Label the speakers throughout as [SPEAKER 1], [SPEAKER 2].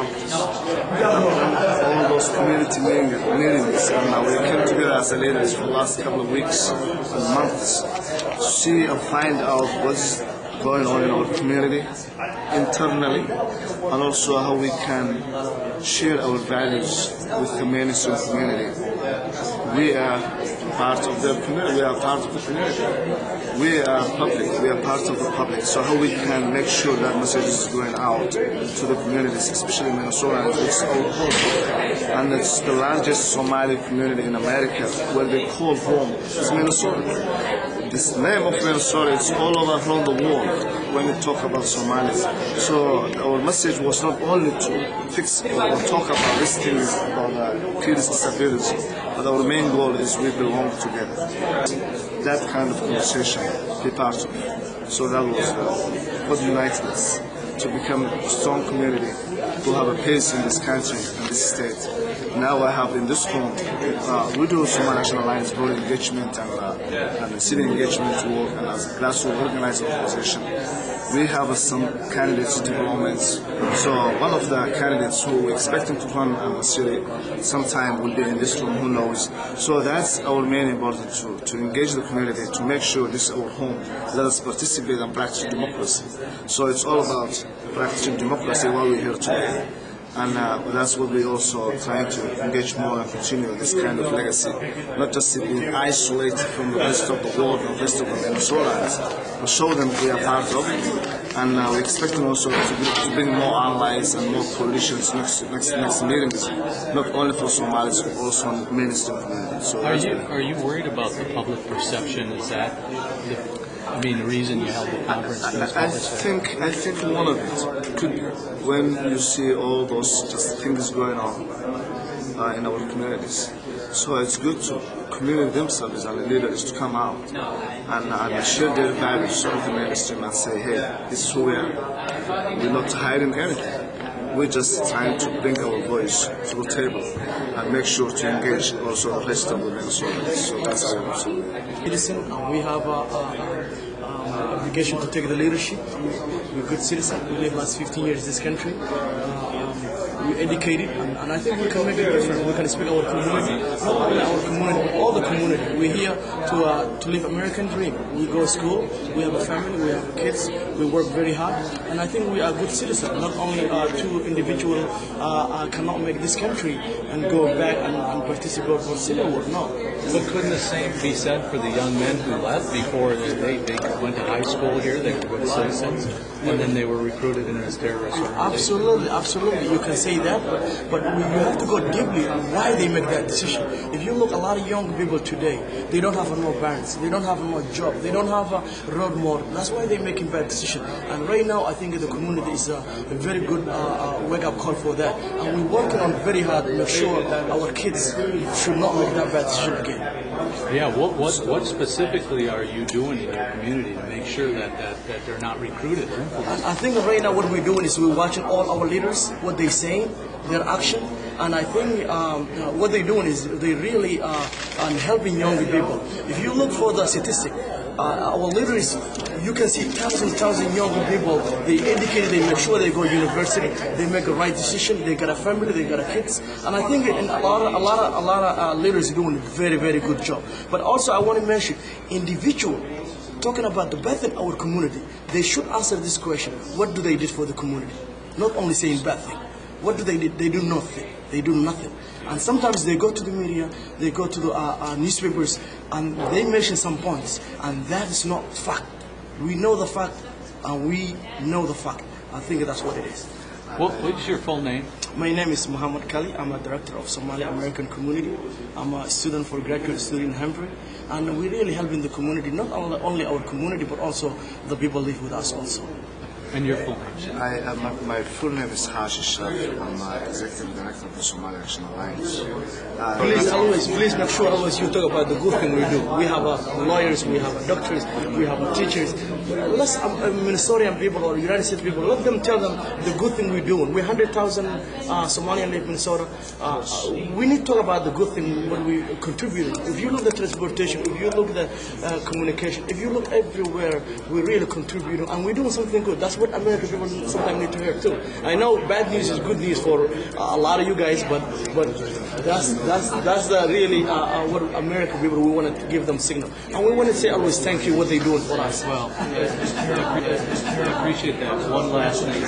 [SPEAKER 1] months. All those community meetings, and we came together as a leaders for the last couple of weeks and months to see and find out what's going on in our community internally, and also how we can share our values with the mainstream community. We are part of the community. We are part of the community. We are public. We are part of the public. So how we can make sure that message is going out to the communities, especially Minnesota. It's our home, and it's the largest Somali community in America, where they call home is Minnesota. This name of Minnesota is all over around the world when we talk about Somalis. So our message was not only to fix or talk about these things about kids' disability, but our main goal is we belong together. That kind of conversation, be part of. So that was what united us to become a strong community, to have a peace in this country and this state. Now I have in this home, we do Somali National Alliance voter engagement and civil engagement work, and as a grassroots organized organization. We have some candidates developments. So one of the candidates who we're expecting to run sometime will be in this room, who knows. So that's our main important to engage the community, to make sure this is our home. Let us participate and practice democracy. So it's all about practicing democracy while we're here today. And that's what we also trying to engage more and continue this kind of legacy, not just being isolated from the rest of the world and the rest of the Venezuelans, but show them we are part of it. And we're expecting also to bring more allies and more coalitions next meetings, not only for Somalis but also on the mainstream community. So
[SPEAKER 2] are you worried about the public perception? Is that the reason you held the conference?
[SPEAKER 1] I think one of it could be when you see all those just things going on in our communities. So it's good to community themselves and the leaders to come out and share their values of the mainstream and say, hey, this is who we are. We're not hiding anything. We're just trying to bring our voice to the table and make sure to engage also the rest of the Venezuelans. So that's how I'm saying.
[SPEAKER 3] Citizen, we have obligation to take the leadership. We're good citizens. We live last 15 years in this country. We're educated, and I think we can make a difference. We can speak our community, not only our community, but all the community. We're here to live American dream. We go to school, we have a family, we have kids, we work very hard, and I think we are good citizens. Not only two individuals cannot make this country and go back and participate for civil war. No.
[SPEAKER 2] But couldn't the same be said for the young men who left before they went to high school here, they were good citizens, and then they were recruited in as terrorists?
[SPEAKER 3] Absolutely. You can say that, but you have to go deeply on why they make that decision. If you look, a lot of young people today, they don't have no parents, they don't have no job, they don't have a road model. That's why they're making bad decisions. And right now, I think the community is a very good wake-up call for that. And we're working on very hard to make sure our kids should not make that bad decision again.
[SPEAKER 2] Yeah, what specifically are you doing in your community to make sure that they're not recruited?
[SPEAKER 3] I think right now what we're doing is we're watching all our leaders, what they're saying, their action, and I think what they're doing is they really are helping young people. If you look for the statistic, our leaders, you can see thousands young people. They educated, they make sure they go to university, they make the right decision, they got a family, they got a kids, and I think a lot of leaders are doing a very, very good job. But also I want to mention individual. Talking about the bad in our community, they should answer this question: what do they do for the community? Not only saying bad thing. What do they do? They do nothing. They do nothing. And sometimes they go to the media, they go to the newspapers, and they mention some points, and that is not fact. We know the fact, and we know the fact. I think that's what it is.
[SPEAKER 2] What is your full name?
[SPEAKER 3] My name is Mohamed Cali. I'm a director of Somali American Community. I'm a student for graduate student in Hungary, and we're really helping the community, not only our community, but also the people live with us also.
[SPEAKER 2] And your full name?
[SPEAKER 1] My full name is Hashi, Shafi. I'm executive director of the Somali National Alliance.
[SPEAKER 3] Please make sure always you talk about the good thing we do. We have lawyers, we have doctors, we have teachers. Let's Minnesotan people or United States people, let them tell them the good thing we're doing. We're 100,000 Somalian live in Minnesota. We need to talk about the good thing when we contribute. If you look at transportation, if you look at communication, if you look everywhere, we're really contributing and we're doing something good. That's what American people sometimes need to hear too. I know bad news is good news for a lot of you guys, but that's the really what American people, we want to give them signal, and we want to say always thank you what they're doing for us.
[SPEAKER 2] Well, I appreciate that. One last thing.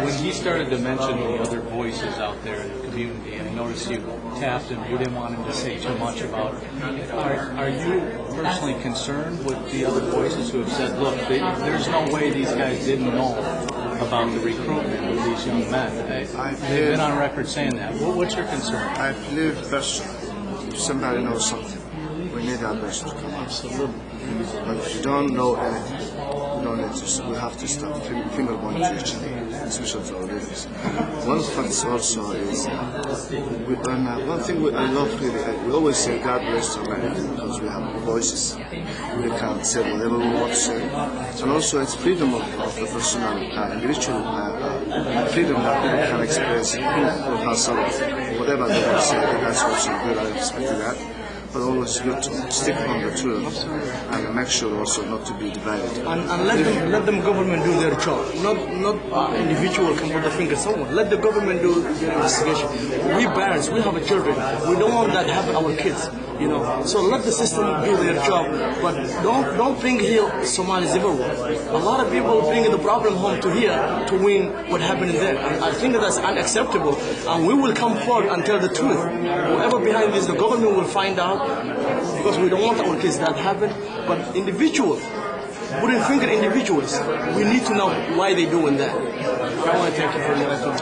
[SPEAKER 2] When he started to mention the other voices out there in the community, I noticed you tapped him. You didn't want him to say too much about it. Are you personally concerned with the other voices who have said, look, there's no way these guys didn't know about the recruitment of these young men? They've been on record saying that. What's your concern?
[SPEAKER 1] I believe person, if somebody knows something, we need that person to come up.
[SPEAKER 3] Absolutely.
[SPEAKER 1] But if you don't know anything, we have to stop finger pointing to each other, especially to our leaders. One fact also is, one thing I love really, we always say God bless America because we have voices. We can say whatever we want to say. And also it's freedom of the personal, individual freedom that people can express who has something, whatever they want to say. That's also good, I respect that. But always good to stick on the truth and make sure also not to be divided.
[SPEAKER 3] And let them government do their job. Not individual can put the finger somewhere. Let the government do their investigation. We parents, we have children. We don't want that to happen to our kids. So let the system do their job, but don't bring here Somalis everywhere. A lot of people bring the problem home to here to win what happened there. And I think that's unacceptable, and we will come forward and tell the truth. Whoever behind this, the government will find out, because we don't want our kids that happen. But individuals, putting finger individuals, we need to know why they're doing that. I want to thank you for your